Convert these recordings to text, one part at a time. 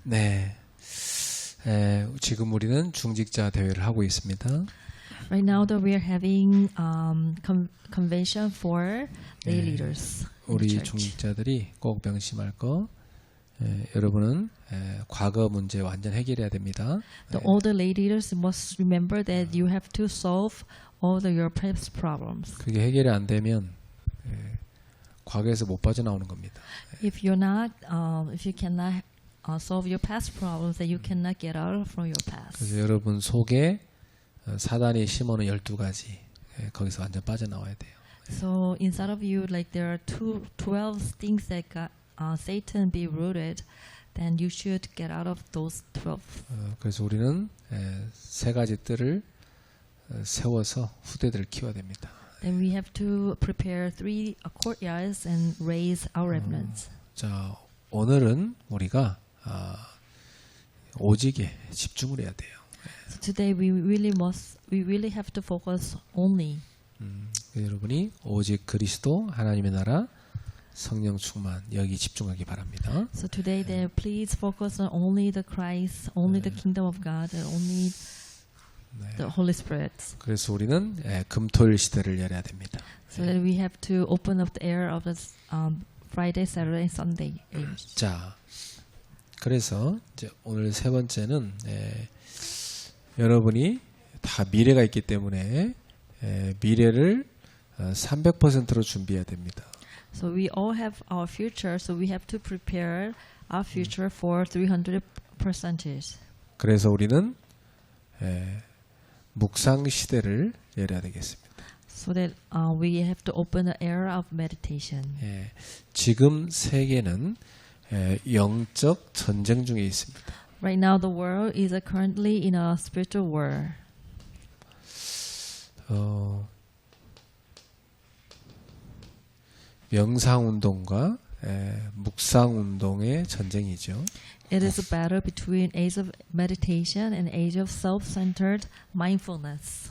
네, 지금 우리는 중직자 대회를 하고 있습니다. Right now, that we are having convention for lay leaders. in the 우리 church. 중직자들이 꼭 명심할 거, 여러분은 과거 문제 완전 해결해야 됩니다. All the lay leaders must remember that you have to solve all your past problems. 그게 해결이 안 되면 과거에서 못 빠져나오는 겁니다. If you're not, if you cannot solve your past problems, then you cannot get out from your past. 그래서 여러분 속에 사단이 심어놓은 12가지 거기서 완전 빠져나와야 돼요. So inside of you, like there are 12 things that Satan be rooted, then you should get out of those 12. 그래서 우리는 세 가지 뜰을 세워서 후대들을 키워야 됩니다. Then we have to prepare 3 courtyards and raise our remnants. 자, 오늘은 우리가 오직에 집중을 해야 돼요. So today we really have to focus only. 여러분이 오직 그리스도 하나님의 나라 성령 충만 여기 집중하기 바랍니다. So today, then please focus on only the Christ, only the kingdom of God, and only the Holy Spirit. 그래서 우리는 금토일 시대를 열어야 됩니다. So that we have to open up the era of the Friday, Saturday, and Sunday age. 자, 그래서 이제 오늘 세 번째는 여러분이 다 미래가 있기 때문에 미래를 300%로 준비해야 됩니다. So we all have our future, so we have to prepare our future for 300%. 그래서 우리는 묵상 시대를 열어야 되겠습니다. So that we have to open the era of meditation. 지금 세계는 영적 전쟁 중에 있습니다. Right now, the world is currently in a spiritual war. 명상 운동과 묵상 운동의 전쟁이죠. It is a battle between age of meditation and age of self-centered mindfulness.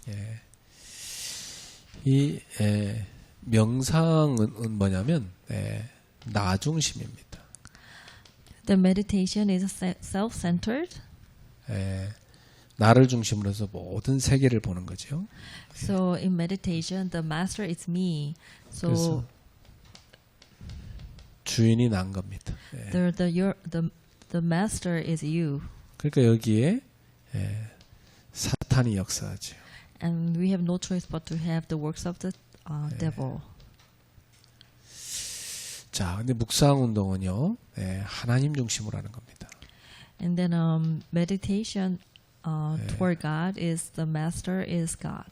이 명상은 뭐냐면 나 중심입니다. The meditation is self-centered. 나를 중심으로 해서 모든 세계를 보는 거죠. So in meditation, the master is me. So 주인이 난 겁니다. the master is you. 그러니까 여기에 사탄이 역사하죠. And we have no choice but to have the works of the devil. 자, 근데 묵상 운동은요, 하나님 중심으로 하는 겁니다. And then meditation toward God is the master is God.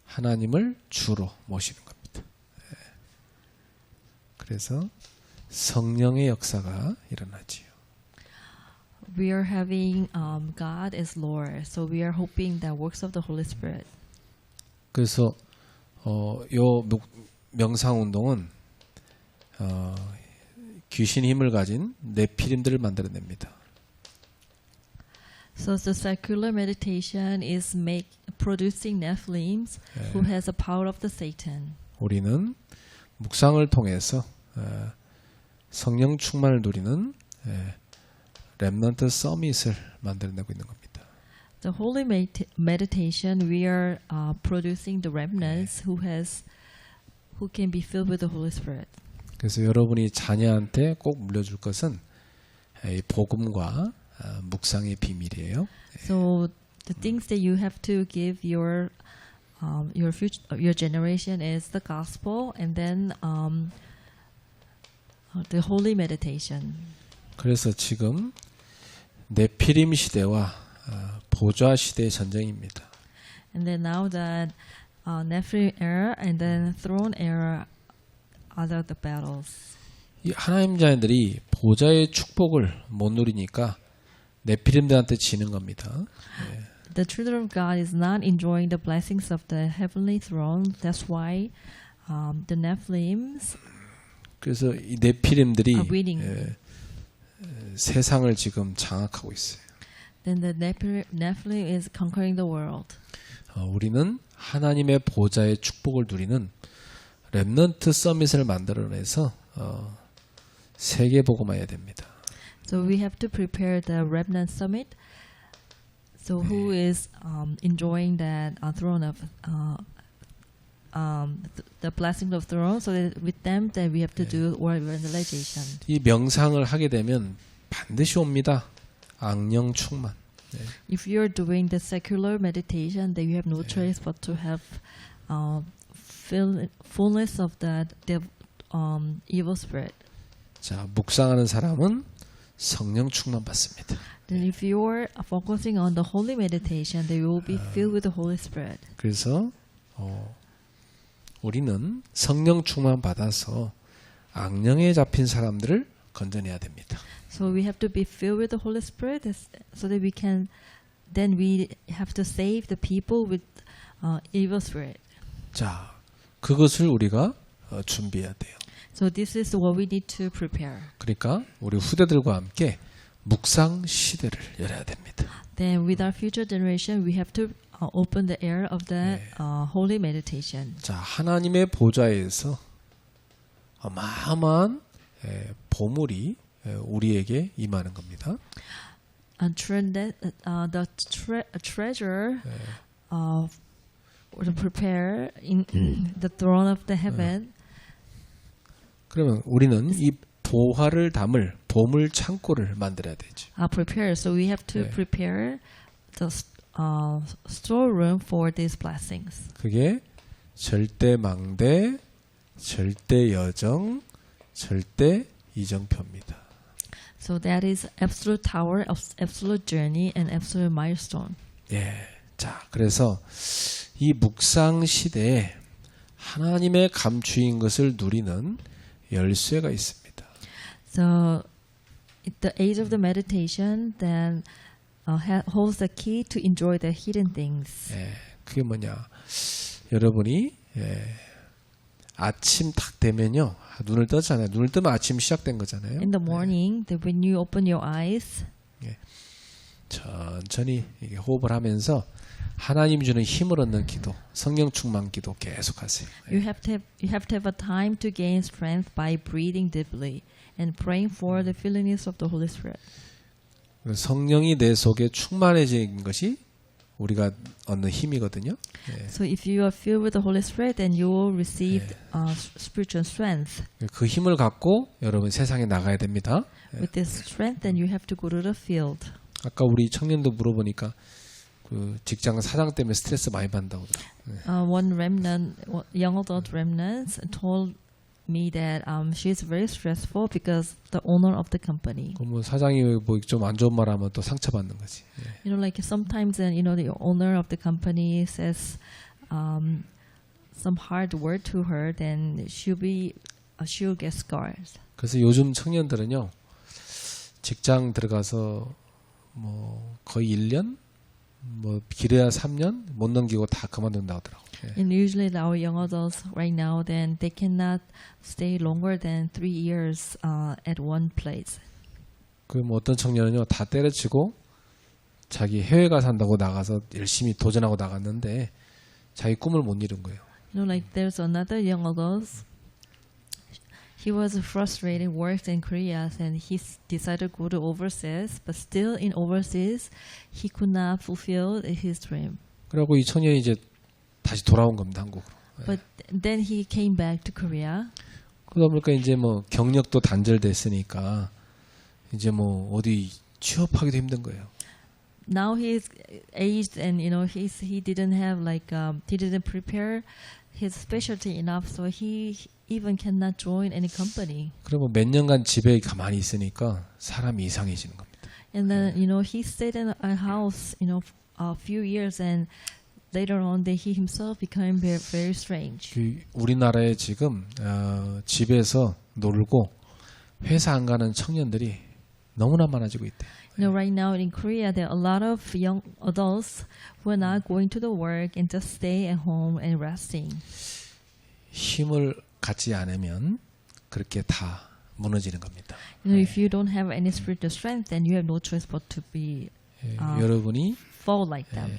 하나님을 주로 모시는 겁니다. 그래서 성령의 역사가 일어나지요. We are having God as Lord, so we are hoping that works of the Holy Spirit. 그래서 요 명상 운동은 귀신 힘을 가진 네피림들을 만들어냅니다. So the secular meditation is producing Nephilims who has the power of the Satan. 우리는 묵상을 통해서 성령 충만을 누리는 렘넌트 서밋을 만들어내고 있는 겁니다. The holy meditation, we are producing the remnants who can be filled with the Holy Spirit. 그래서 여러분이 자녀한테 꼭 물려줄 것은 이 복음과 묵상의 비밀이에요. So the things that you have to give your generation is the gospel, and then the holy meditation. 그래서 지금 네피림 시대와 보좌 시대의 전쟁입니다. And then now that Nephilim era and then throne era are the battles. 이 하나님 자녀들이 보좌의 축복을 못 누리니까 네피림들한테 지는 겁니다. The children of God is not enjoying the blessings of the heavenly throne. That's why the Nephilims 그래서 이 네피림들이 are winning. 세상을 지금 장악하고 있어요. Then the Nephilim is conquering the world. 우리는 하나님의 보좌의 축복을 누리는 렘넌트 서밋을 만들어내서 세계 복음화해야 됩니다. So we have to prepare the remnant summit. So who is enjoying that throne of the blessing of throne? So that with them, that we have to do word evangelization. 이 명상을 하게 되면 반드시 옵니다. 악령 충만. If you're doing the secular meditation, then you have no choice but to have fullness of that evil spirit. 자, 묵상하는 사람은 성령 충만 받습니다. Then if you're focusing on the holy meditation, then you will be filled with the Holy Spirit. 그래서 우리는 성령 충만 받아서 악령에 잡힌 사람들을 건져내야 됩니다. So we have to be filled with the Holy Spirit so that we can, then we have to save the people with evil spirit. 자, 그것을 우리가 준비해야 돼요. So this is what we need to prepare. 그러니까 우리 후대들과 함께 묵상 시대를 열어야 됩니다. Then with our future generation, we have to open the air of the holy meditation. 자, 하나님의 보좌에서 어마어마한 보물이 우리에게 임하는 겁니다. The treasure to prepare in the throne of the heaven. 그러면 우리는 이 보화를 담을 보물 창고를 만들어야 되죠. Prepare. So we have to prepare the storeroom for these blessings. 그게 절대 망대, 절대 여정, 절대 이정표입니다. So that is absolute tower, absolute journey, and absolute milestone. 예. 자, 그래서 이 묵상 시대에 하나님의 감추인 것을 누리는 열쇠가 있습니다. So, at the age of the meditation, then holds the key to enjoy the hidden things. 예, 그게 뭐냐? 여러분이 아침 딱 되면요, 눈을 뜨잖아요. 눈을 뜨면 아침 시작된 거잖아요. In the morning, that when you open your eyes, 천천히 이게 호흡을 하면서 하나님 주는 힘을 얻는 기도, 성령 충만 기도 계속하세요. you have to have a time to gain strength by breathing deeply and praying for the fillingness of the Holy Spirit. 성령이 내 속에 충만해진 것이 우리가 얻는 힘이거든요. So if you are filled with the Holy Spirit, then you will receive spiritual strength. 그 힘을 갖고 여러분 세상에 나가야 됩니다. With this strength, then you have to go to the field. 아까 우리 청년도 물어보니까 그 직장 사장 때문에 스트레스 많이 받는다고 그러더라고요. One remnant, young adult remnants, told me that she's very stressful because the owner of the company. 그럼 사장이 뭐 좀 안 좋은 말 하면 또 상처받는 거지. You know, like sometimes, you know, the owner of the company says some hard word to her, then she'll get scars. 그래서 요즘 청년들은요, 직장 들어가서 뭐 거의 1년, 뭐 길어야 3년 못 넘기고 다 그만둔다고 하더라고요. And usually our young adults right now, then they cannot stay longer than 3 years at one place. 그 뭐 어떤 청년은요, 다 때려치고 자기 해외 가서 한다고 나가서 열심히 도전하고 나갔는데 자기 꿈을 못 이룬 거예요. You know, like there's another young adult. He was frustrated, worked in Korea, and he decided to go to overseas. But still in overseas, he could not fulfill his dream. 그리고 이 청년이 이제 다시 돌아온 겁니다, 한국으로. But then he came back to Korea. 그러다 보니까 이제 뭐 경력도 단절됐으니까 이제 뭐 어디 취업하기도 힘든 거예요. Now he's aged, and you know he didn't have he didn't prepare his specialty enough, so he even cannot join any company. 그러면 몇 년간 집에 가만히 있으니까 사람이 이상해지는 겁니다. And then you know he stayed in a house, you know, a few years, and later on, that he himself became very, very strange. 그 우리나라에 지금 집에서 놀고 회사 안 가는 청년들이 너무나 많아지고 있대요. You know, right now in Korea, there are a lot of young adults who are not going to the work and just stay at home and resting. 힘을 갖지 않으면 그렇게 다 무너지는 겁니다. You know, if you don't have any spiritual strength, then you have no choice but to be 여러분이 fall like them.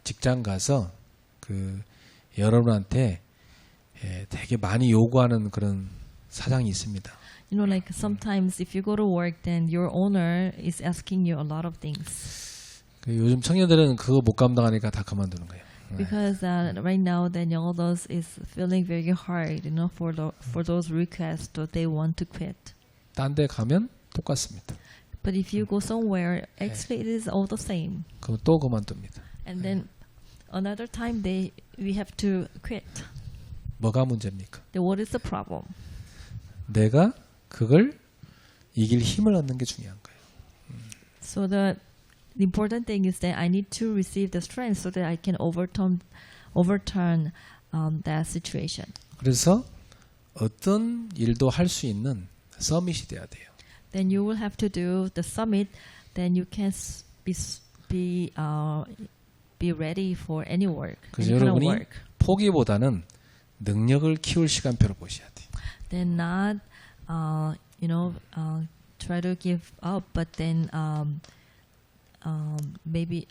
직장 가서 그 여러분한테 되게 많이 요구하는 그런 사장이 있습니다. You know, like sometimes if you go to work, then your owner is asking you a lot of things. 요즘 청년들은 그거 못 감당하니까 다 그만두는 거예요. Because right now, then young adults is feeling very hard, you know, for those requests that they want to quit. 딴 데 가면 똑같습니다. But if you go somewhere, actually it is all the same. 그럼 또 그만둡니다. And then another time we have to quit. 뭐가 문제입니까? Then what is the problem? 내가 그걸 이길 힘을 얻는 게 중요한 거예요. So the important thing is that I need to receive the strength so that I can overturn that situation. 그래서 어떤 일도 할 수 있는 서밋이 돼야 돼요. Then you will have to do the summit. Then you can be ready for any work. 그래서 any kind of 여러분이 work. 포기보다는 능력을 키울 시간표를 보셔야 돼요. Then not try to give up, but then maybe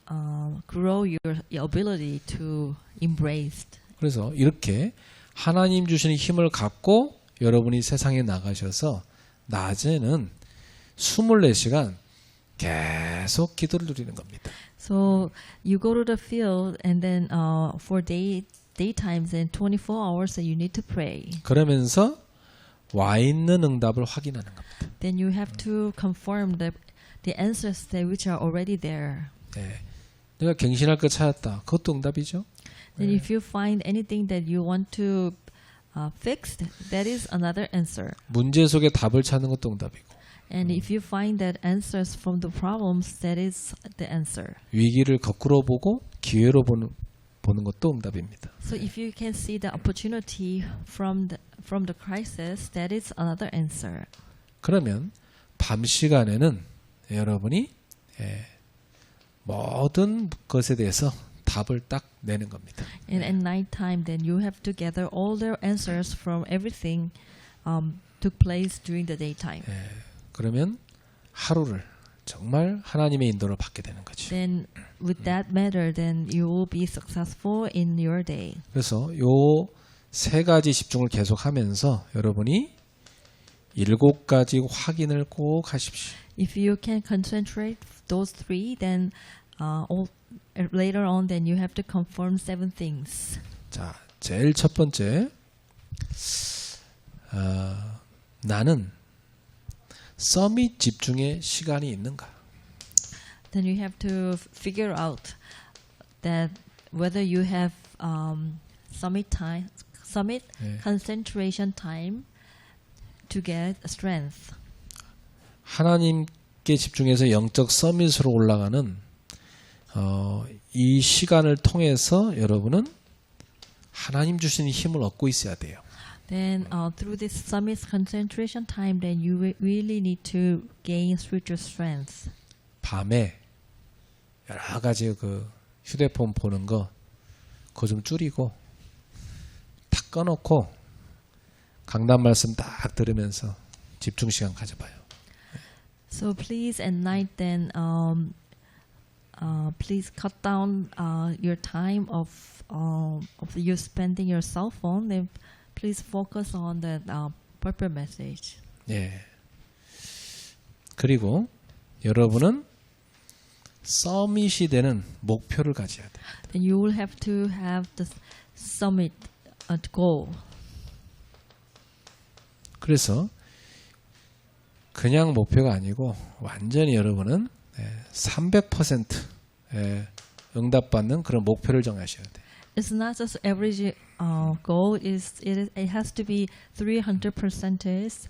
grow your ability to embrace. 그래서 이렇게 하나님 주시는 힘을 갖고 여러분이 세상에 나가셔서 낮에는 24시간 계속 기도를 드리는 겁니다. So you go to the field, and then for daytimes and 24 hours, you need to pray. 그러면서 와 있는 응답을 확인하는 겁니다. Then you have to confirm the answers that which are already there. 네. 내가 갱신할 거 찾았다. 그것도 응답이죠. Then if you find anything that you want to fix, that is another answer. 문제 속에 답을 찾는 것도 응답이고. And if you find that answers from the problems, that is the answer. 위기를 거꾸로 보고 기회로 보는 것도 응답입니다. So if you can see the opportunity from the crisis, that is another answer. 그러면 밤 시간에는 여러분이 모든 것에 대해서 답을 딱 내는 겁니다. And at night time, then you have to gather all the answers from everything took place during the daytime. 그러면 하루를 정말 하나님의 인도를 받게 되는 거죠. Then with that matter, then you will be successful in your day. 그래서 요 세 가지 집중을 계속하면서 여러분이 7가지 확인을 꼭 하십시오. If you can concentrate those three, then later on, then you have to confirm 7 things. 자, 제일 첫 번째, 나는 서밋 집중의 시간이 있는가? Then you have to figure out that whether you have summit 네. concentration time to get strength. 하나님께 집중해서 영적 서밋으로 올라가는 이 시간을 통해서 여러분은 하나님 주시는 힘을 얻고 있어야 돼요. Then through this summit concentration time, then you really need to gain spiritual strength. 밤에 여러 가지 그 휴대폰 보는 거 그거 좀 줄이고 탁 꺼놓고 강단 말씀 딱 들으면서 집중 시간 가져봐요. So please at night then please cut down your time of you spending your cell phone. Then please focus on the purpose message. 예. 그리고 여러분은 서밋이 되는 목표를 가져야 돼요. Then you will have to have the summit goal. 그래서 그냥 목표가 아니고 완전히 여러분은 300% 응답받는 그런 목표를 정하셔야 돼요. It's not just average goal. It has to be 300%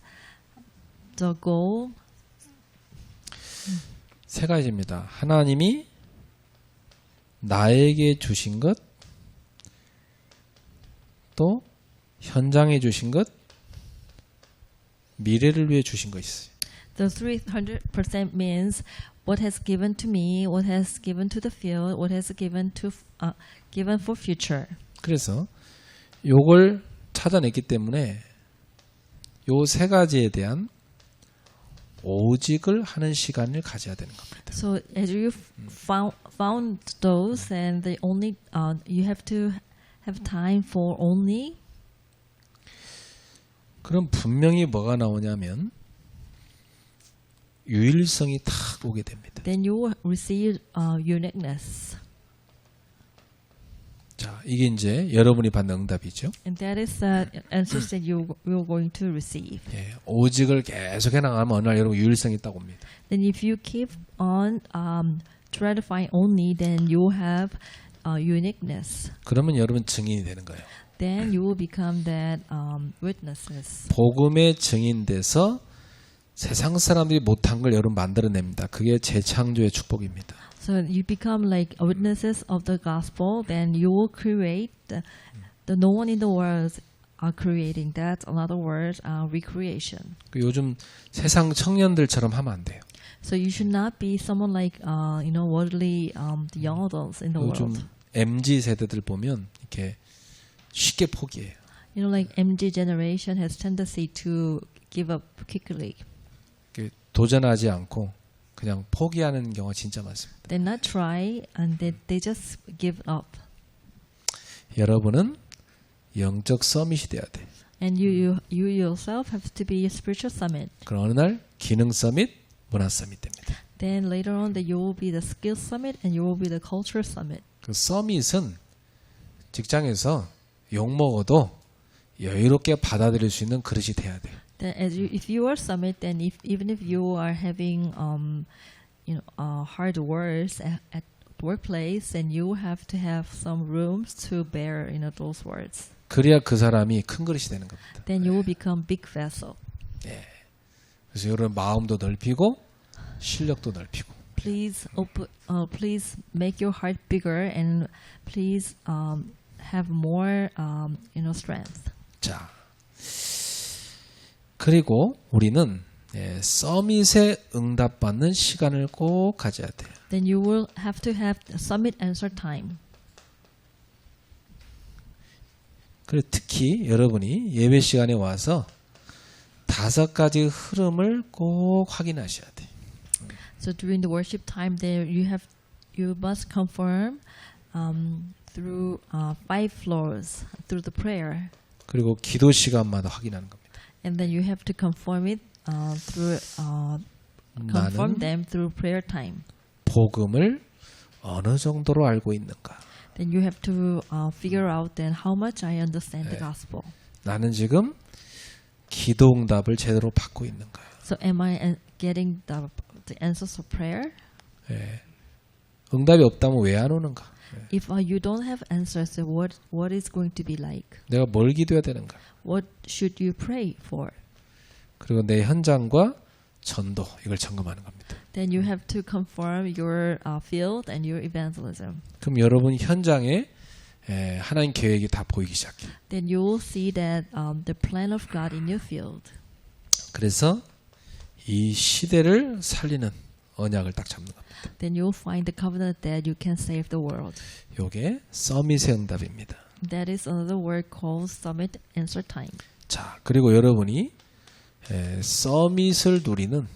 the goal. 세 가지입니다. 하나님이 나에게 주신 것, 또 현장에 주신 것, 미래를 위해 주신 것 있어요. The 300% means what has given to me, what has given to the field, what has given for future. 그래서 요걸 찾아냈기 때문에 요 세 가지에 대한 오직을 하는 시간을 가져야 되는 겁니다. So as you found those, and the only you have to have time for only. 그럼 분명히 뭐가 나오냐면 유일성이 탁 오게 됩니다. then you will receive uniqueness. 자, 이게 이제 여러분이 받는 응답이죠. And that is the answers that you're going to receive. 예, 오직을 계속해 나가면 어느 날 여러분 유일성이 딱 옵니다. Then if you keep on try to find only, then you have uniqueness. 그러면 여러분 증인이 되는 거예요. Then you will become that witnesses. 복음의 증인돼서 세상 사람들이 못한 걸 여러분 만들어냅니다. 그게 재창조의 축복입니다. So you become like witnesses of the gospel. Then you will create the no one in the world are creating. That's another word, recreation. 요즘 세상 청년들처럼 하면 안 돼요. So you should not be someone like worldly the young adults in the 요즘 world. MZ 세대들 보면 이렇게 쉽게 포기해요. Like MG generation has tendency to give up quickly. 도전하지 않고 그냥 포기하는 경우가 진짜 많습니다. They not try and they just give up. 여러분은 영적 서밋이 돼야 돼. And you yourself have to be a spiritual summit. 그럼 어느 날 기능 서밋, 문화 서밋 됩니다. Then later on that you will be the skill summit and you will be the culture summit. 그 서밋은 직장에서 욕 먹어도 여유롭게 받아들일 수 있는 그릇이 돼야 돼요. Then if you are summit, then even if you are having hard words at workplace, then you have to have some rooms to bear those words. 그래야 그 사람이 큰 그릇이 되는 겁니다. Then you will become big vessel. 그래서 여러분 마음도 넓히고 실력도 넓히고. Please please make your heart bigger and please have more strength. 자, 그리고 우리는 서밋에 응답받는 시간을 꼭 가져야 돼요. Then you will have to have summit answer time. 그리고 특히 여러분이 예배 시간에 와서 5가지 흐름을 꼭 확인하셔야 돼요. So during the worship time, there you must confirm through 5 floors through the prayer, 그리고 기도 시간마다 확인하는 겁니다. and then you have to confirm it through confirm 나는 them through prayer time. 복음을 어느 정도로 알고 있는가? Then you have to figure out then how much I understand the gospel. 나는 지금 기도 응답을 제대로 받고 있는가? So am I getting the answers of prayer? 응답이 없다면 왜 안 오는가? If you don't have answers, then what is going to be like? 내가 뭘 기도해야 되는가? What should you pray for? 그리고 내 현장과 전도 이걸 점검하는 겁니다. Then you have to confirm your field and your evangelism. 그럼 여러분 현장에 하나님 계획이 다 보이기 시작해요. Then you will see that the plan of God in your field. 그래서 이 시대를 살리는 언약을 딱 잡는 겁니다. Then you will find the covenant that you can save the world. 이게 서밋의 응답입니다. That is another word called summit answer time. 자, 그리고 여러분이 서밋을 누리는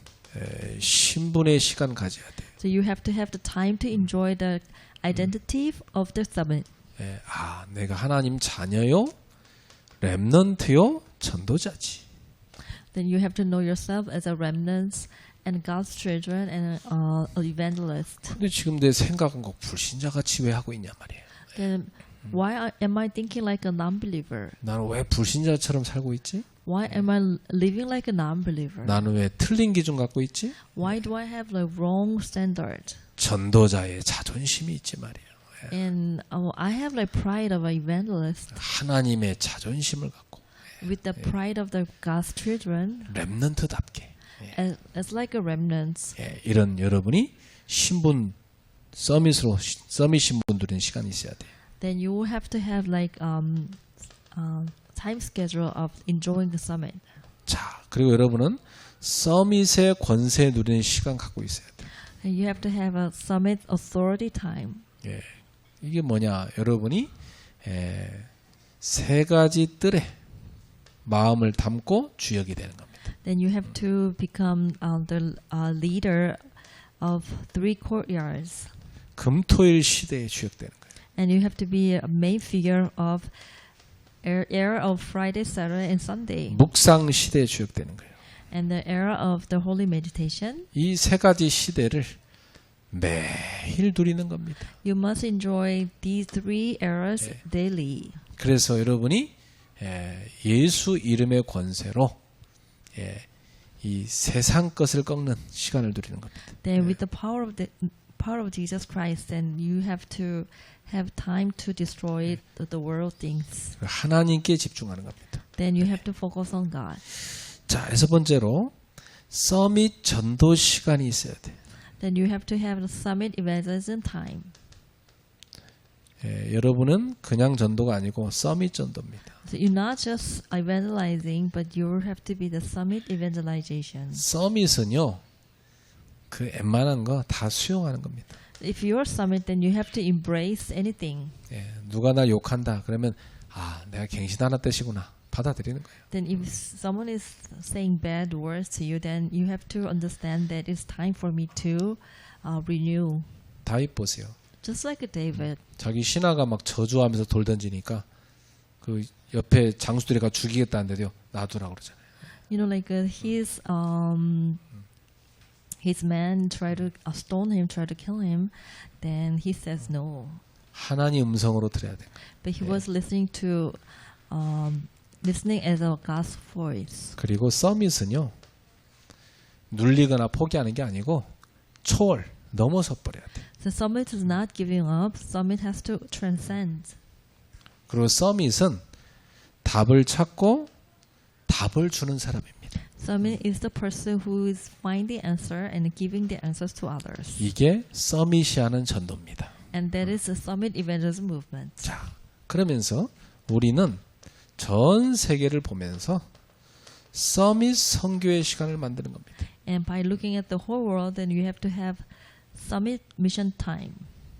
신분의 시간 가져야 돼요. So you have to have the time to enjoy the identity of the summit. 내가 하나님 자녀요, 렘넌트요, 전도자지. Then you have to know yourself as a remnant and God's children and an evangelist. 근데 지금 내 생각은 꼭 불신자같이 왜 하고 있냐 말이에요. Then why am I thinking like a non-believer? 나는 왜 불신자처럼 살고 있지? Why am I living like a non-believer? 나는 왜 틀린 기준 갖고 있지? Why do I have the wrong standard? 전도자의 자존심이 있지 말이에요. And I have like pride of an evangelist 하나님의 자존심을 갖고 with the pride of the God's children 렘넌트답게 as like a remnant. 이런 여러분이 신분 서밋 신분들인 시간이 있어야 돼요. Then you will have to have like time schedule of enjoying the summit. 자, 그리고 여러분은 서밋의 권세 누리는 시간 갖고 있어야 돼요. And you have to have a summit authority time. 이게 뭐냐? 여러분이 3가지 뜰에 마음을 담고 주역이 되는 겁니다. Then you have to become the leader of 3 courtyards. 금토일 시대에 주역되는 거예요. And you have to be a main figure of era of Friday, Saturday, and Sunday, 묵상 시대에 주역되는 거예요. and the era of the holy meditation. 이 세 가지 시대를 매일 누리는 겁니다. You must enjoy these three eras daily. 그래서 여러분이 예수 이름의 권세로 이 세상 것을 꺾는 시간을 누리는 겁니다. Then, with the power of Jesus Christ, then you have to have time to destroy the world things. 하나님께 집중하는 겁니다. Then you have to focus on God. 자, 여섯 번째로 서밋 전도 시간이 있어야 돼. Then you have to have the summit evangelism time. 여러분은 그냥 전도가 아니고 서밋 전도입니다. So you're not just evangelizing, but you have to be the summit evangelization. 서밋은요, 그 웬만한 거 다 수용하는 겁니다. If you're summit, then you have to embrace anything. 누가 날 욕한다 그러면 내가 갱신 하나 뜻이구나 받아들이는 거예요. Then if someone is saying bad words to you, then you have to understand that it's time for me to renew. 다윗 보세요. Just like David. 자기 신하가 막 저주하면서 돌 던지니까 그 옆에 장수들이 가 죽이겠다는데도 놔두라고 그러잖아요. You know, like his men try to stone him, try to kill him. Then he says no. 하나님 음성으로 들어야 돼. But he was listening to listening as a God's voice. 그리고 서밋은요, 눌리거나 포기하는 게 아니고 초월 넘어서 버려야 돼. The summit is not giving up. Summit has to transcend. 그리고 서밋은 답을 찾고 답을 주는 사람입니다. Summit is the person who is finding the answer and giving the answers to others. 이게 서밋이 하는 전도입니다. And that is the summit evangelism movement. 자, 그러면서 우리는 전 세계를 보면서 서밋 선교의 시간을 만드는 겁니다. And by looking at the whole world, then you have to have summit mission time.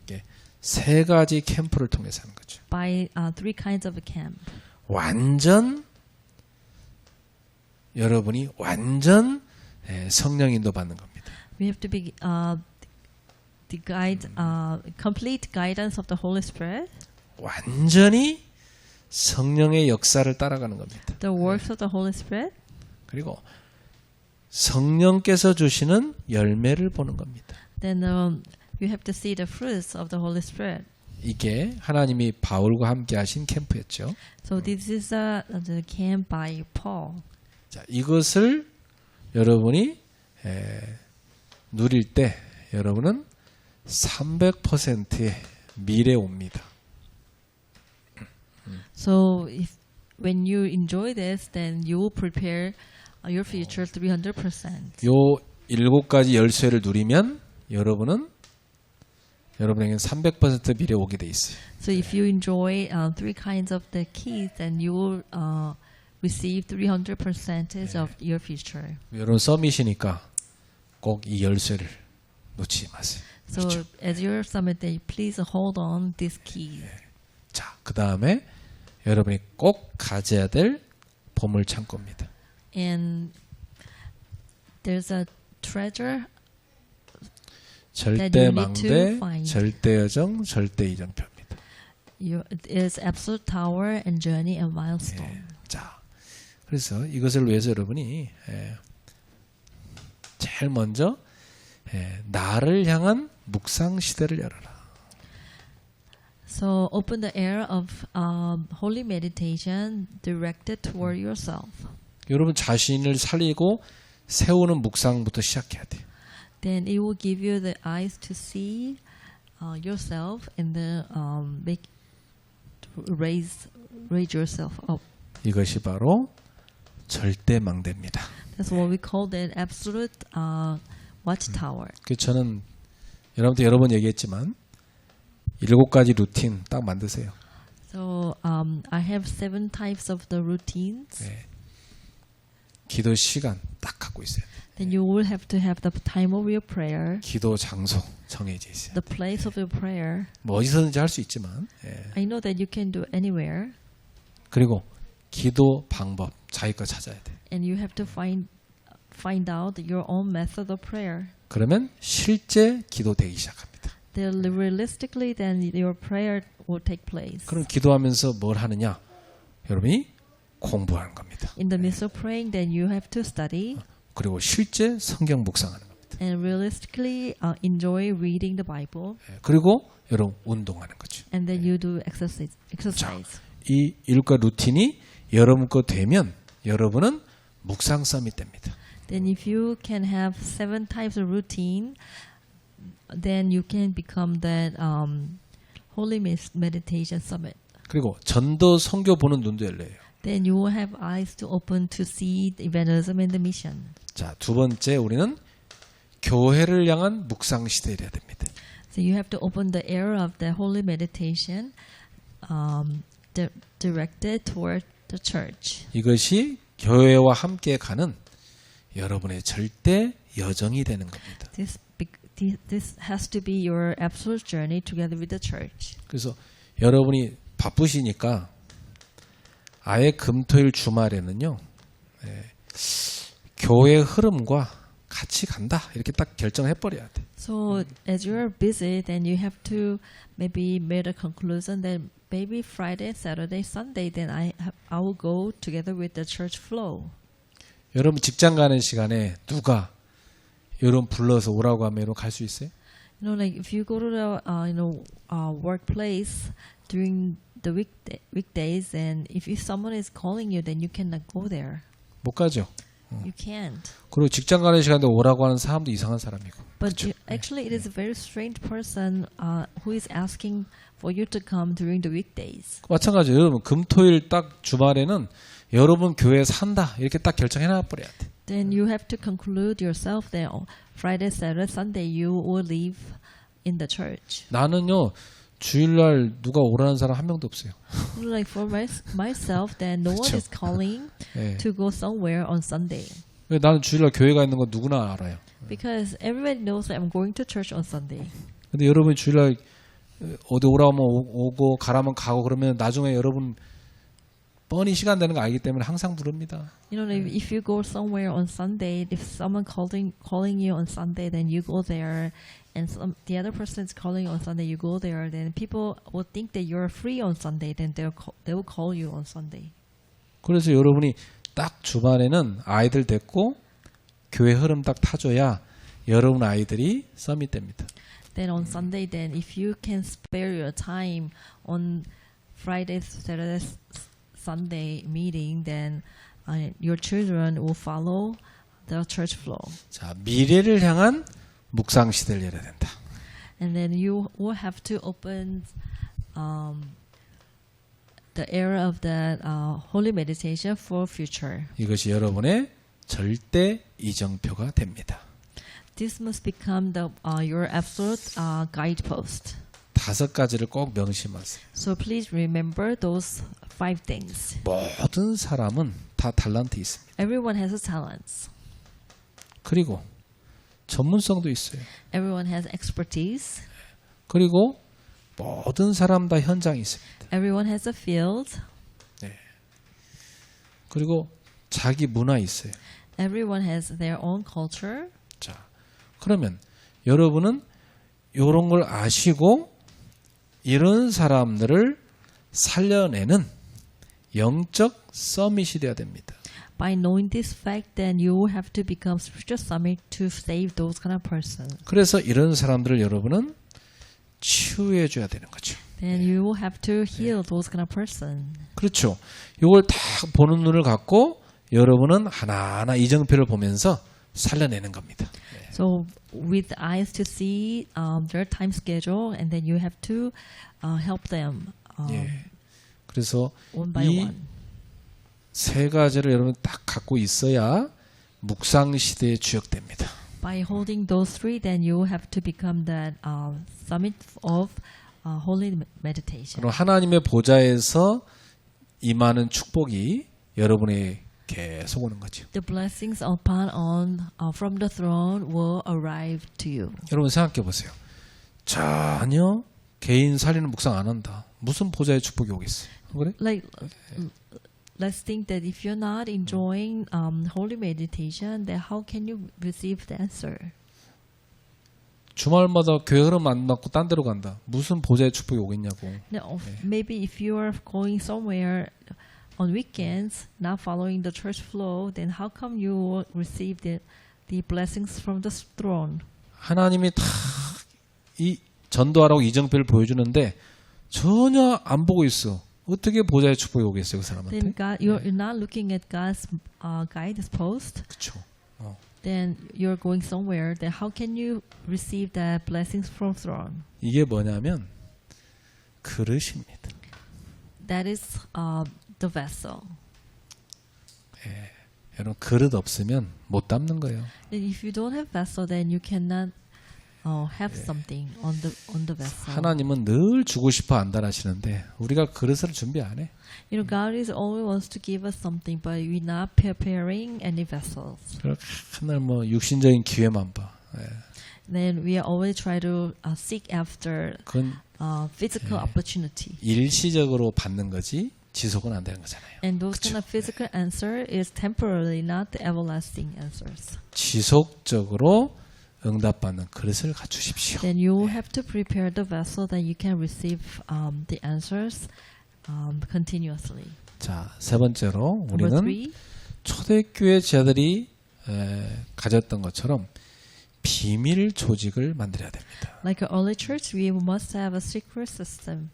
이게 세 가지 캠프를 통해서 하는 거죠. By three kinds of camp. 완전 여러분이 완전 성령 인도 받는 겁니다. We have to be the guide, complete guidance of the Holy Spirit. 완전히 성령의 역사를 따라가는 겁니다. The works of the Holy Spirit. 그리고 성령께서 주시는 열매를 보는 겁니다. Then you have to see the fruits of the Holy Spirit. 이게 하나님이 바울과 함께 하신 캠프였죠. So this is the camp by Paul. 자, 이것을 여러분이 누릴 때 여러분은 300%의 미래 옵니다. So when you enjoy this, then you will prepare your future 300%. 요 7가지 열쇠를 누리면 여러분에게는 300% 미래 오게 돼 있어요. So if you enjoy three kinds of the keys, then you will receive 300% of your future. 여러분 서밋이니까 꼭 이 열쇠를 놓치지 마세요. So as your summit day, please hold on this key. 자, 그 다음에 여러분이 꼭 가져야 될 보물 창고입니다. And there's a treasure 절대망대, 절대여정, 절대이정표입니다. it is absolute tower and journey and milestone. 자, 그래서 이것을 위해서 여러분이 제일 먼저 나를 향한 묵상 시대를 열어라. So open the era of holy meditation directed toward yourself. 여러분 자신을 살리고 세우는 묵상부터 시작해야 돼요. Then it will give you the eyes to see yourself and the raise yourself up. 이것이 바로 절대망대입니다. That's what we call the absolute watchtower. 그 저는 여러분한테 여러 번 얘기했지만 7가지 루틴 딱 만드세요. So I have 7 types of the routines. 기도 시간 딱 갖고 있어요. Then you will have to have the time of your prayer, 기도 장소 정해져 있어요. the place of your prayer. 뭐 어디서든지 할 수 있지만 I know that you can do anywhere, 그리고 기도 방법 자기 거 찾아야 돼. and you have to find out your own method of prayer. 그러면 실제 기도 되기 시작합니다. Then realistically, then your prayer will take place. 그럼 기도하면서 뭘 하느냐? 여러분이 공부하는 겁니다. In the midst of praying, then you have to study 그리고 실제 성경 묵상하는 겁니다. and realistically enjoy reading the Bible, 그리고 여러분 운동하는 거죠. and then you do exercise. 이 일과 루틴이 여러분 거 되면 여러분은 묵상 썸이 됩니다. Then if you can have 7 types of routine, then you can become that Holy Meditation Summit. 그리고 전도 선교 보는 눈도 열려요. Then you will have eyes to open to see the evangelism and the mission. 자, 두 번째 우리는 교회를 향한 묵상 시대에 해야 됩니다. So you have to open the era of the Holy Meditation directed toward the church. 이것이 교회와 함께 가는 여러분의 절대 여정이 되는 겁니다. This has to be your absolute journey together with the church. 그래서 여러분이 바쁘시니까 아예 금토일 주말에는요, 교회 흐름과 같이 간다 이렇게 딱 결정해 버려야 돼. So as you're busy, then you have to maybe make a conclusion that maybe Friday, Saturday, Sunday, then I will go together with the church flow. 여러분 직장 가는 시간에 누가 여러분 불러서 오라고 하면 여러분 갈 수 있어요? You know, like if you go to the workplace during the weekdays, and if someone is calling you, then you cannot go there. 못 가죠. You can't. 그리고 직장 가는 시간에 오라고 하는 사람도 이상한 사람이고. But actually, it is a very strange person who is asking for you to come during the weekdays. 마찬가지로 여러분 금토일 딱 주말에는 여러분 교회에 산다 이렇게 딱 결정해놔 버려야 돼. Then you have to conclude yourself that Friday, Saturday, Sunday you will live in the church. 나는요 주일날 누가 오라는 사람 한 명도 없어요. Like for myself, then no one is calling to go somewhere on Sunday. 왜 나는 주일날 교회가 있는 거 누구나 알아요. Because everybody knows that I'm going to church on Sunday. 근데 여러분이 주일날 어디 오라면 오고 가라면 가고 그러면 나중에 여러분 뻔히 시간 되는 거 알기 때문에 항상 부릅니다. You know, if you go somewhere on Sunday, if someone calling you on Sunday, then you go there, and the other person is calling you on Sunday, you go there. Then people will think that you're free on Sunday, then they will call you on Sunday. 그래서 여러분이 딱 주말에는 아이들 데리고 교회 흐름 딱 타줘야 여러분 아이들이 썸밋 됩니다. Then on Sunday, then if you can spare your time on Friday, Saturday, Sunday meeting, then your children will follow the church flow. 자, 미래를 향한 묵상 시대를 열어야 된다. And then you will have to open the era of the holy meditation for future. 이것이 여러분의 절대 이정표가 됩니다. This must become your absolute guidepost. 5가지를 꼭 명심하세요. So please remember those 5 things. 모든 사람은 다 탤런트 있습니다. Everyone has a talent. 그리고 전문성도 있어요. Everyone has expertise. 그리고 모든 사람 다 현장이 있습니다. Everyone has a field. 그리고 자기 문화 있어요. Everyone has their own culture. 자, 그러면 여러분은 이런 걸 아시고 이런 사람들을 살려내는 영적 서밋이 되어야 됩니다. By knowing this fact, then you have to become spiritual summit to save those kind of persons. 그래서 이런 사람들을 여러분은 치유해 줘야 되는 거죠. Then you will have to heal those kind of persons. 그렇죠. 이걸 다 보는 눈을 갖고 여러분은 하나하나 이정표를 보면서 살려내는 겁니다. So with eyes to see their time schedule, and then you have to help them 그래서 one by 이 one. 3가지를 여러분 딱 갖고 있어야 묵상 시대에 주역됩니다. By holding those 3, then you have to become that summit of holy meditation. 그럼 하나님의 보좌에서 임하는 축복이 여러분의 계속 오는 거죠. The blessings upon from the throne will arrive to you. 여러분 생각해 보세요. 전혀 개인 살리는 묵상 안 한다. 무슨 보좌의 축복이 오겠어요? 그래? Like, let's think that if you're not enjoying holy meditation, then how can you receive the answer? 주말마다 교회 흐름 안 맞고 딴 데로 간다. 무슨 보좌의 축복이 오겠냐고. Now, maybe if you are going somewhere on weekends, not following the church flow, then how come you will receive the blessings from the throne? 하나님이 다 이 전도하라고 이정표를 보여주는데 전혀 안 보고 있어. 어떻게 보좌의 축복이 오겠어요, 그 사람한테? Then God, you're not looking at God's guidance post. 그렇죠. Then you're going somewhere. Then how can you receive the blessings from throne? 이게 뭐냐면 그릇입니다. That is the vessel. 여러분 그릇 없으면 못 담는 거예요. And if you don't have vessel, then you cannot have something on the vessel. 하나님은 늘 주고 싶어 안달하시는데 우리가 그릇을 준비 안 해. You know, God is always wants to give us something, but we're not preparing any vessels. 맨날 뭐 육신적인 기회만 봐. Then we always try to seek after 그건 physical opportunity. 일시적으로 받는 거지 지속은 안 되는 거잖아요. And those kind of physical answer is temporarily, not the everlasting answers. 지속적으로 응답받는 그릇을 갖추십시오. Then you have to prepare the vessel that you can receive the answers continuously. 자, 세 번째로 Number 우리는 three, 초대교회 제자들이 가졌던 것처럼 비밀 조직을 만들어야 됩니다. like an early church, we must have a secret system.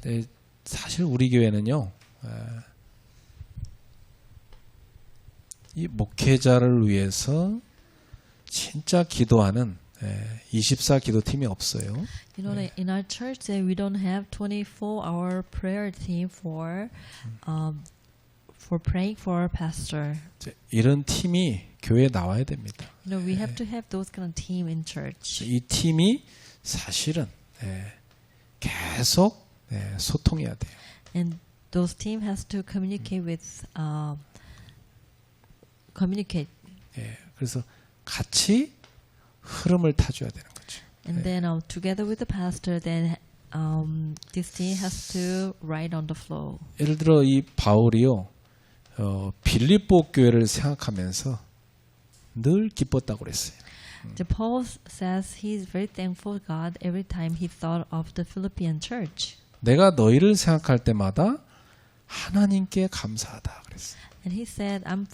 네, 사실 우리 교회는요, 이 목회자를 위해서 진짜 기도하는 24 기도팀이 없어요. You know, like in our church, we don't have 24-hour prayer team for praying for our pastor. 이런 팀이 교회에 나와야 됩니다. You know, we have to have those kind of team in church. 이 팀이 사실은 계속 소통해야 돼요. And those team has to communicate with communicate. 그래서 같이 흐름을 타줘야 되는 거죠. And then together with the pastor, then this team has to ride on the flow. 예를 들어 이 바울이요, 빌립보 교회를 생각하면서 늘 기뻤다고 그랬어요. The Paul says he's very thankful to God every time he thought of the Philippian church. 내가 너희를 생각할 때마다 하나님께 감사하다 그랬어요. And he said, I'm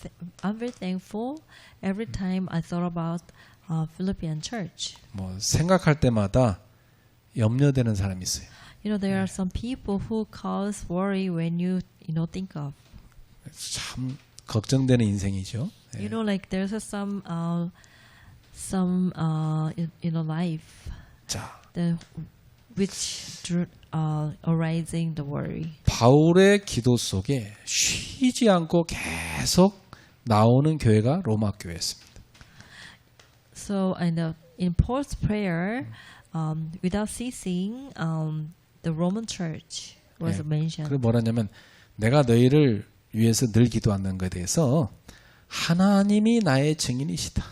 very thankful every time I thought about Philippian church. 뭐 생각할 때마다 염려되는 사람이 있어요. You know, there are some people who cause worry when you think of. 참 걱정되는 인생이죠. You know, like there's some life 자, which arising the worry. 바울의 기도 속에 쉬지 않고 계속 나오는 교회가 로마 교회였습니다. So, in Paul's prayer, without ceasing, the Roman Church was mentioned. 그리고 뭐라냐면 내가 너희를 위해서 늘 기도하는 것에 대해서 하나님이 나의 증인이시다.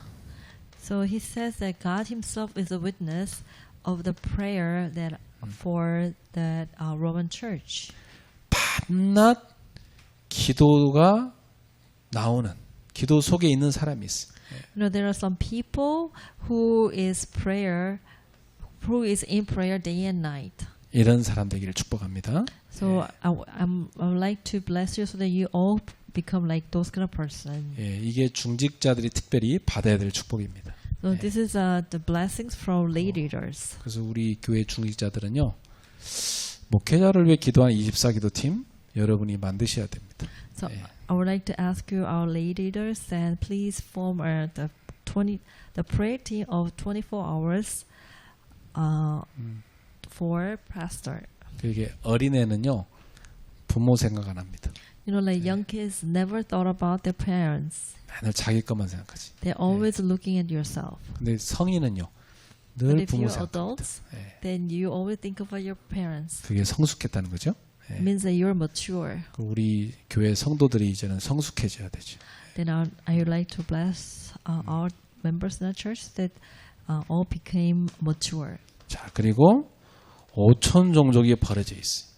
So he says that God Himself is a witness of the prayer that for that Roman Church. 밤낮 기도가 나오는 기도 속에 있는 사람이 있어. You know, there are some people who is in prayer day and night. 이런 사람 되기를 축복합니다. So I would like to bless you so that you all become like those kind of person. 이게 중직자들이 특별히 받아야 될 축복입니다. So this is the blessings from lay leaders. 그래서 우리 교회 중직자들은요, 목회자를 위해 기도하는 24기도팀 여러분이 만드셔야 됩니다. So I would like to ask you, our lay leaders, and please form the prayer team of 24 hours for pastor. 이게 어린애는요, 부모 생각 안 합니다. You know, like young kids never thought about their parents. 맨날 자기 것만 생각하지. They're always looking at yourself. 근데 성인은요, But 늘 if 부모 you're 생각. adults, then you always think about your parents. 그게 성숙했다는 거죠. It means that you're mature. 우리 교회 성도들이 이제는 성숙해져야 되죠. Then I would like to bless our members in the church that all became mature. 자, 그리고 5천 종족이 벌어져 있어요.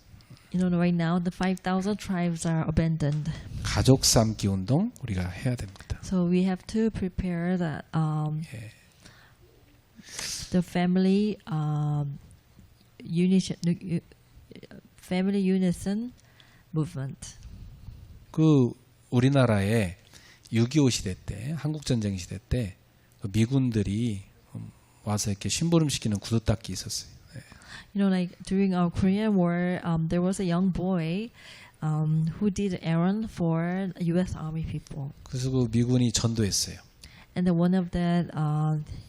You know, right now the 5,000 tribes are abandoned. 가족 삼기 운동 우리가 해야 됩니다. So we have to prepare the family unison movement. 그 우리나라에 6.25 시대 때, 한국전쟁 시대 때그 미군들이 와서 이렇게 심부름 시키는 구두 닦기 있었어요. You know, like during our Korean War, there was a young boy who did errand for U.S. Army people, 그래서 그 미군이 전도했어요. and then one of the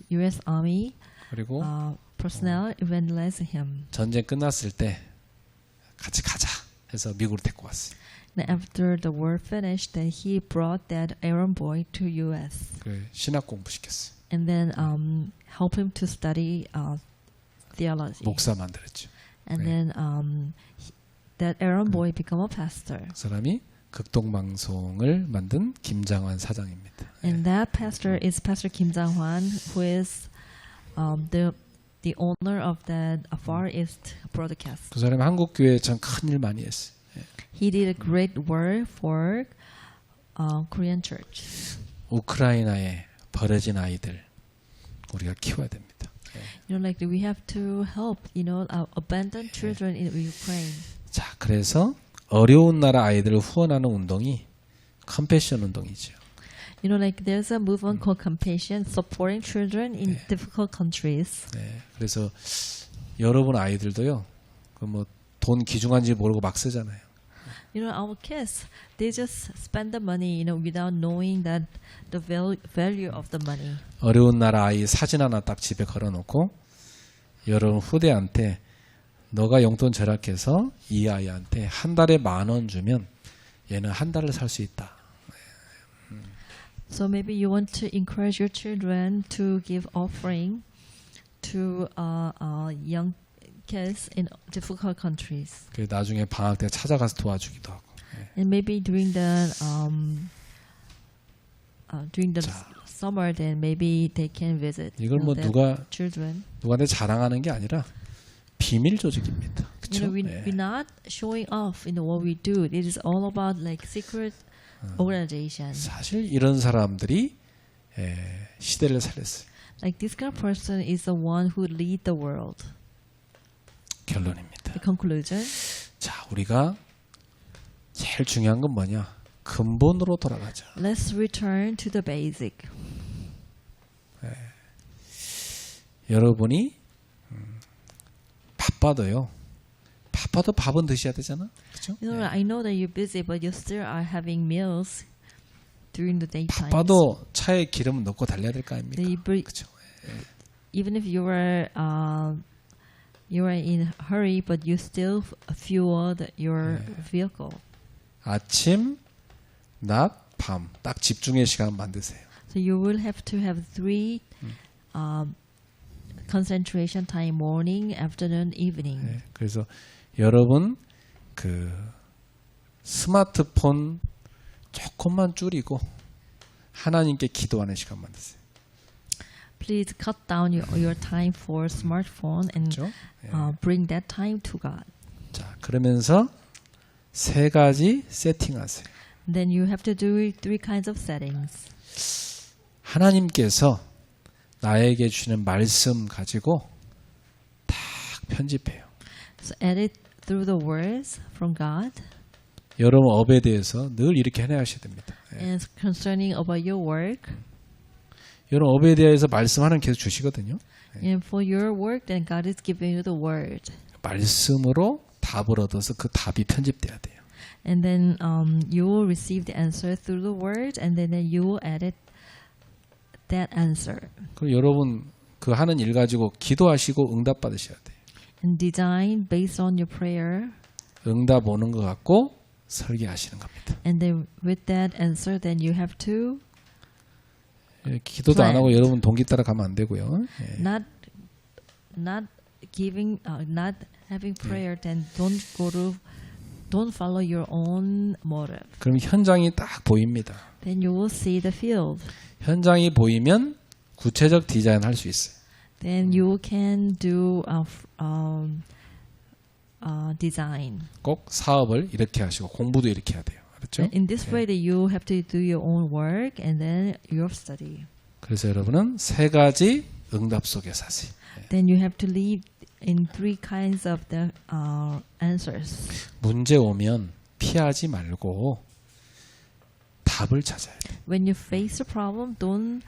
U.S. Army 그리고 personnel evangelized him. 전쟁 끝났을 때 같이 가자 해서 미국으로 데리고 왔어요. And after the war finished, then he brought that errand boy to U.S. 그 신학 공부 시켰어요. and then help him to study theology. 목사 만들었죠. And 네. then that errand boy became a pastor. 그 사람이 극동방송을 만든 김장환 사장입니다. And that pastor is Pastor Kim Jang-hwan, who is the owner of the Far East broadcast. 그 사람이 한국 교회에 참 큰 일 많이 했어요. He did a great work for Korean church. 우크라이나에 버려진 아이들 우리가 키워야 됩니다. You know, like we have to help, you know, abandoned children in Ukraine. 자, 그래서 어려운 나라 아이들을 후원하는 운동이 컴패션 운동이죠. You know, like there's a movement called Compassion, supporting children in difficult countries. 네, 그래서 여러분 아이들도요, 그 뭐 돈 귀중한지 모르고 막 쓰잖아요. You know, our kids, they just spend the money, you know, without knowing that the value of the money. 어려운 나라 아이 사진 하나 딱 집에 걸어놓고 여러분 후대한테 너가 용돈 절약해서 이 아이한테 한 달에 10,000원 주면 얘는 한 달을 살 수 있다. So maybe you want to encourage your children to give offering to young kids in difficult countries. 그 나중에 방학 때 찾아가서 도와주기도 하고. And maybe during the 자. summer, then maybe they can visit. 이걸 뭐 their 누가 children. 누구한테 자랑하는 게 아니라 비밀 조직입니다. You know, 그렇죠? we're not showing off in what we do. It is all about like secret organization. 사실 이런 사람들이 시대를 살렸어요. Like this kind of person is the one who lead the world. 결론입니다. The conclusion. 자, 우리가 제일 중요한 건 뭐냐? 근본으로 돌아가자. Let's return to the basic. 여러분이 바빠도 밥은 드셔야 되잖아. 그렇죠? You know, I know that you're busy, but you still are having meals during the daytime. 바빠도 차에 기름 넣고 달려야 될 거 아닙니까? 그렇죠? Even if you are in a hurry, but you still fuel your vehicle. 아침, 낮, 밤 딱 집중의 시간 만드세요. So you will have to have 3 concentration time: morning, afternoon, evening. 네, 그래서 여러분 그 스마트폰 조금만 줄이고 하나님께 기도하는 시간 만드세요. Please cut down your time for smartphone and 그렇죠? bring that time to God. 자, 그러면서 3가지 세팅하세요. Then you have to do 3 kinds of settings. 하나님께서 나에게 주시는 말씀 가지고 딱 편집해요. So edit through the words from God. 여러분 업에 대해서 늘 이렇게 해내셔야 됩니다. And concerning about your work. 여러분 업에 대해서 말씀 하나님 계속 주시거든요. And for your work, then God is giving you the word. 말씀으로 답을 얻어서 그 답이 편집돼야 돼요. And then you will receive the answer through the word, and then you will edit that answer. 그럼 여러분 그 하는 일 가지고 기도하시고 응답 받으셔야 돼요. And design based on your prayer. 응답 오는 것 같고 설계하시는 겁니다. And then with that answer, then you have to 기도도 안 하고 여러분 동기 따라 가면 안 되고요. not giving, not having prayer. Then don't follow your own motive. 그럼 현장이 딱 보입니다. Then you will see the field. 현장이 보이면 구체적 디자인 할 수 있어요. Then you can do design. 꼭 사업을 이렇게 하시고 공부도 이렇게 해야 돼요. 그렇죠? In this way, that you have to do your own work and then your study. 그래서 여러분은 3가지 응답 속에 사세요. Then you have to live in 3 kinds of the answers. 문제 오면 피하지 말고 답을 찾아야 돼. When you face a problem, don't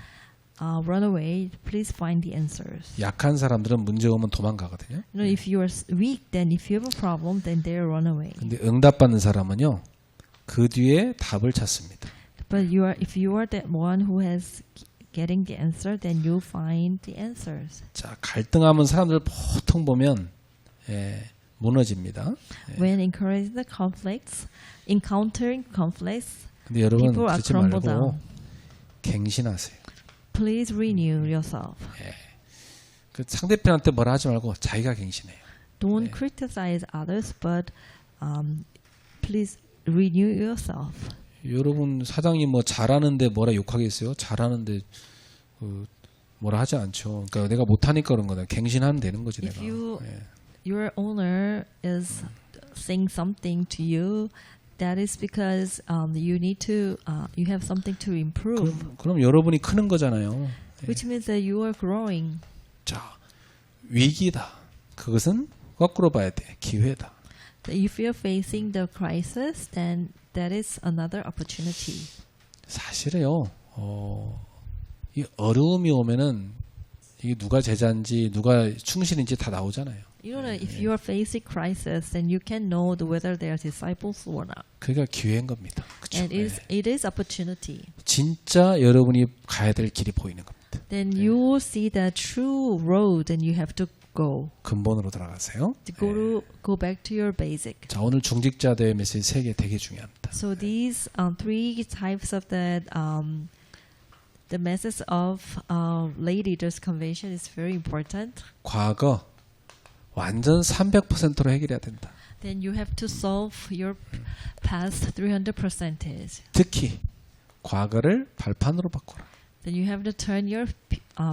run away. Please find the answers. 약한 사람들은 문제 오면 도망가거든요. You know, if you are weak, then if you have a problem, then they run away. 근데 응답받는 사람은요. 그 뒤에 답을 찾습니다. But if you are that one who has getting the answer, then you find the answers. 자, 갈등하면 사람들 보통 보면 무너집니다. When encouraging the conflicts, encountering conflicts, 근데 여러분 people are 그러지 crumbled 말고 down. 갱신하세요. Please renew yourself. 그 상대편한테 뭐라 하지 말고 자기가 갱신해요. Don't criticize others, but please renew yourself. 여러분 사장님 뭐 잘하는데 뭐라 욕하겠어요? 잘하는데 뭐라 하지 않죠. 그러니까 내가 못하니까 그런 거다. 갱신하면 되는 거지 If 내가. your owner is saying something to you, that is because you need to you have something to improve, 그럼 여러분이 크는 거잖아요. which means that you are growing. 자, 위기다. 그것은 거꾸로 봐야 돼. 기회다. If you're facing the crisis, then that is another opportunity. 사실은요. 이 어려움이 오면은 이게 누가 제자인지 누가 충신인지 다 나오잖아요. You know, that if you are facing crisis, then you can know whether they are disciples or not. 그게 기회인 겁니다. 그쵸? And it is opportunity. 진짜 여러분이 가야 될 길이 보이는 겁니다. Then you will see the true road, and you have to go. 근본으로 돌아가세요. Go back to your basic. 자, 오늘 중직자 대회 메시지 3개 되게 중요합니다. So these three types of the message of lay leaders convention is very important. 과거 완전 300%로 해결해야 된다. Then you have to solve your past 300%. 특히 과거를 발판으로 바꿔라. Then you have to turn your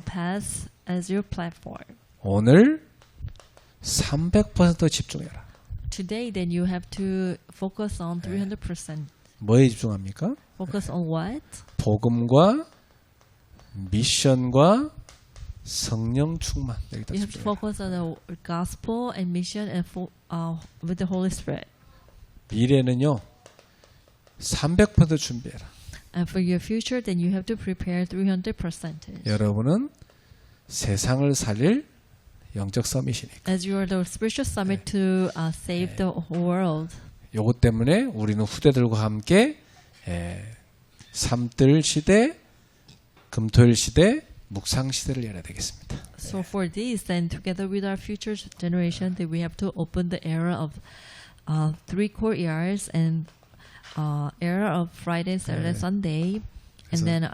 past as your platform. 오늘 300% 집중해라. Today, then you have to focus on 300%. 뭐에 집중합니까? Focus on what? 복음과 미션과 성령 충만. 여기다 You have to 집중해라. focus on the gospel and mission and with the Holy Spirit. 미래는요. 300% 준비해라. And for your future, then you have to prepare 300%. 여러분은 세상을 살릴 영적 서밋이니까. As you are the spiritual summit to save the whole world. 요것 때문에 우리는 후대들과 함께 삼들 시대, 금토일 시대, 묵상 시대를 열어야 되겠습니다. So for this, then together with our future generation, that we have to open the era of 3 courtyards and era of Friday, Saturday, Sunday, and then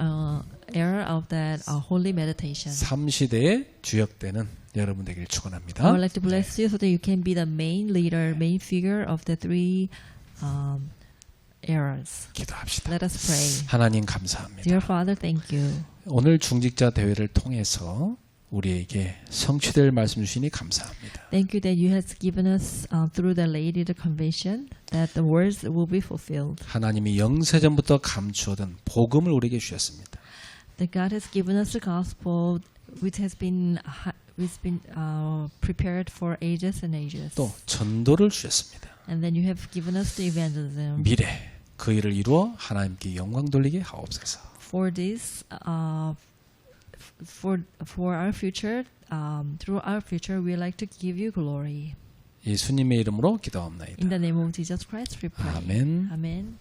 era of that holy meditation. 3시대의 주역되는 여러분 되길 축원합니다. I would like to bless you so that you can be the main leader, main figure of the 3 eras. 기도합시다. Let us pray. 하나님 감사합니다. Dear Father, thank you. 오늘 중직자 대회를 통해서 우리에게 성취될 말씀 주시니 감사합니다. Thank you that you have given us through the lay leader convention that the words will be fulfilled. 하나님이 영세전부터 감추어둔 복음을 우리에게 주셨습니다. That God has given us the gospel which has been prepared for ages and ages. 또 전도를 주셨습니다. And then you have given us the evangelism. 미래 그 일을 이루어 하나님께 영광 돌리게 하옵소서. For this, for our future, through our future, we like to give you glory. 예수님의 이름으로 In 기도합나이다. the name of Jesus Christ, we pray. 아멘. Amen.